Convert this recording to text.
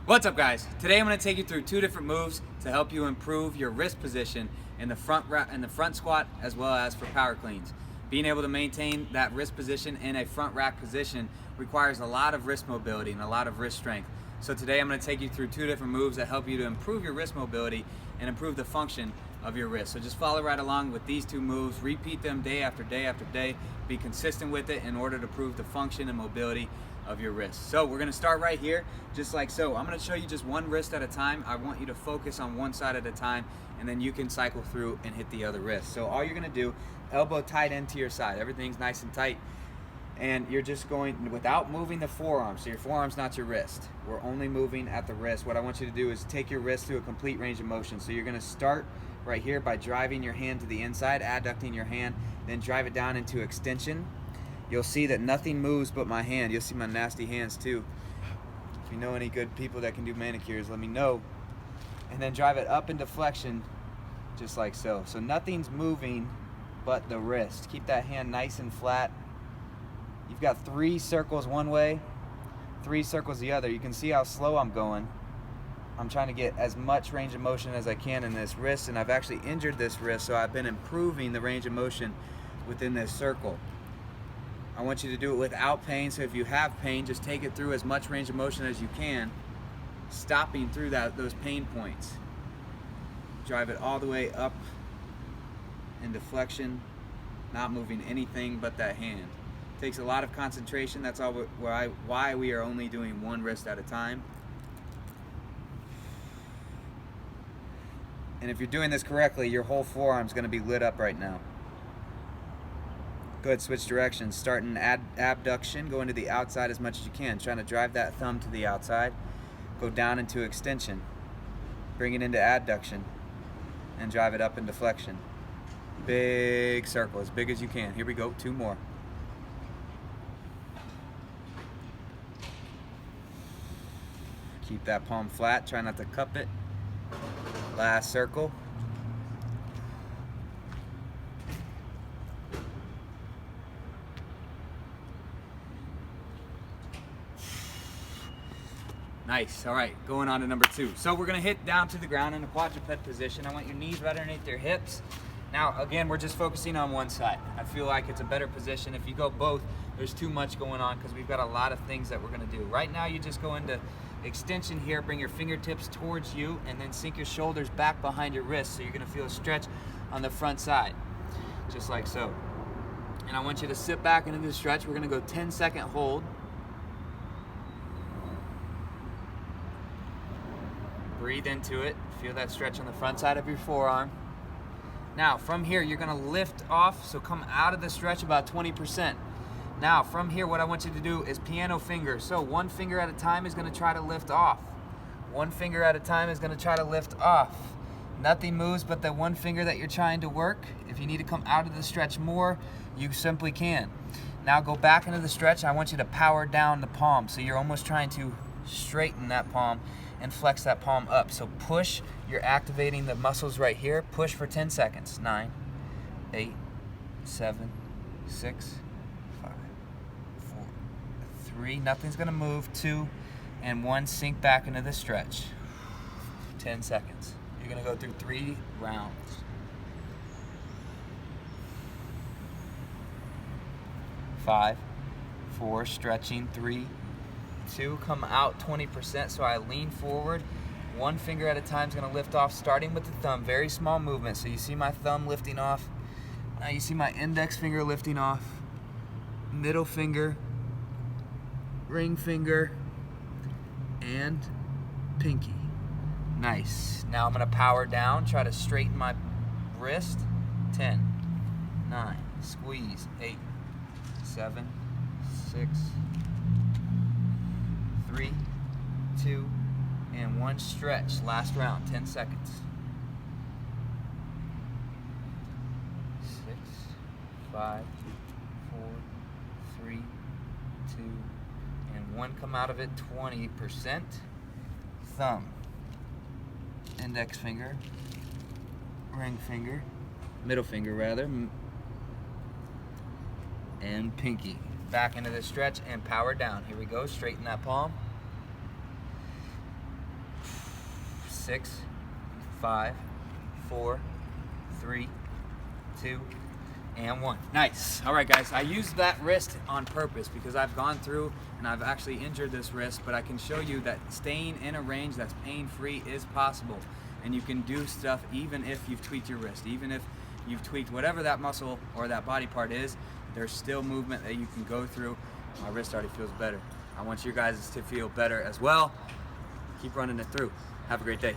What's up, guys? Today I'm going to take you through two different moves to help you improve your wrist position in the front squat as well as for power cleans. Being able to maintain that wrist position in a front rack position requires a lot of wrist mobility and a lot of wrist strength. So today I'm going to take you through two different moves that help you to improve your wrist mobility and improve the function of your wrist. So just follow right along with these two moves, repeat them day after day after day, be consistent with it in order to improve the function and mobility of your wrist. So we're going to start right here, just like so. I'm going to show you just one wrist at a time. I want you to focus on one side at a time, and then you can cycle through and hit the other wrist. So all you're going to do, elbow tight into your side. Everything's nice and tight. And you're just going without moving the forearm. So your forearm's not your wrist. We're only moving at the wrist. What I want you to do is take your wrist through a complete range of motion. So you're going to start right here by driving your hand to the inside, adducting your hand, then drive it down into extension. You'll see that nothing moves but my hand. You'll see my nasty hands too. If you know any good people that can do manicures, let me know. And then drive it up into flexion, just like so. So nothing's moving but the wrist. Keep that hand nice and flat. You've got 3 circles one way, 3 circles the other. You can see how slow I'm going. I'm trying to get as much range of motion as I can in this wrist, and I've actually injured this wrist, so I've been improving the range of motion within this circle. I want you to do it without pain, so if you have pain, just take it through as much range of motion as you can, stopping through those pain points. Drive it all the way up into flexion, not moving anything but that hand. Takes a lot of concentration. That's all why we are only doing one wrist at a time. And if you're doing this correctly, your whole forearm is going to be lit up right now. Go ahead, switch directions. Start in abduction, go into the outside as much as you can. Trying to drive that thumb to the outside. Go down into extension. Bring it into adduction. And drive it up into flexion. Big circle, as big as you can. Here we go, 2 more. Keep that palm flat, try not to cup it. Last circle. Nice. All right, going on to number 2. So we're gonna hit down to the ground in a quadruped position. I want your knees right underneath your hips. Now, again, we're just focusing on one side. I feel like it's a better position. If you go both, there's too much going on because we've got a lot of things that we're gonna do. Right now, you just go into extension here, bring your fingertips towards you, and then sink your shoulders back behind your wrist, so you're gonna feel a stretch on the front side, just like so. And I want you to sit back into the stretch. We're gonna go 10-second hold. Breathe into it. Feel that stretch on the front side of your forearm. Now, from here, you're gonna lift off, so come out of the stretch about 20%. Now, from here, what I want you to do is piano finger. So 1 finger at a time is gonna try to lift off. 1 finger at a time is gonna try to lift off. Nothing moves but the 1 finger that you're trying to work. If you need to come out of the stretch more, you simply can. Now go back into the stretch. I want you to power down the palm. So you're almost trying to straighten that palm and flex that palm up. So push, you're activating the muscles right here. Push for 10 seconds. 9, 8, 7, 6, 5, 4, 3. Nothing's gonna move. 2 and 1. Sink back into the stretch. 10 seconds. You're gonna go through 3 rounds. 5, 4, stretching. 3, 2, come out 20%, so I lean forward. 1 finger at a time is gonna lift off, starting with the thumb. Very small movement, so you see my thumb lifting off. Now you see my index finger lifting off, middle finger, ring finger, and pinky. Nice. Now I'm gonna power down, try to straighten my wrist. 10, 9, squeeze. 8, 7, 6, 3, 2, and 1. Stretch. Last round, 10 seconds. 6, 5, 4, 3, 2, and 1. Come out of it 20%. Thumb, index finger, ring finger, middle finger rather, and pinky. Back into the stretch and power down. Here we go. Straighten that palm. 6, 5, 4, 3, 2, and 1. Nice. All right, guys, I used that wrist on purpose because I've gone through and I've actually injured this wrist, but I can show you that staying in a range that's pain-free is possible, and you can do stuff even if you've tweaked your wrist, even if you've tweaked whatever that muscle or that body part is. There's still movement that you can go through. My wrist already feels better. I want you guys to feel better as well. Keep running it through. Have a great day.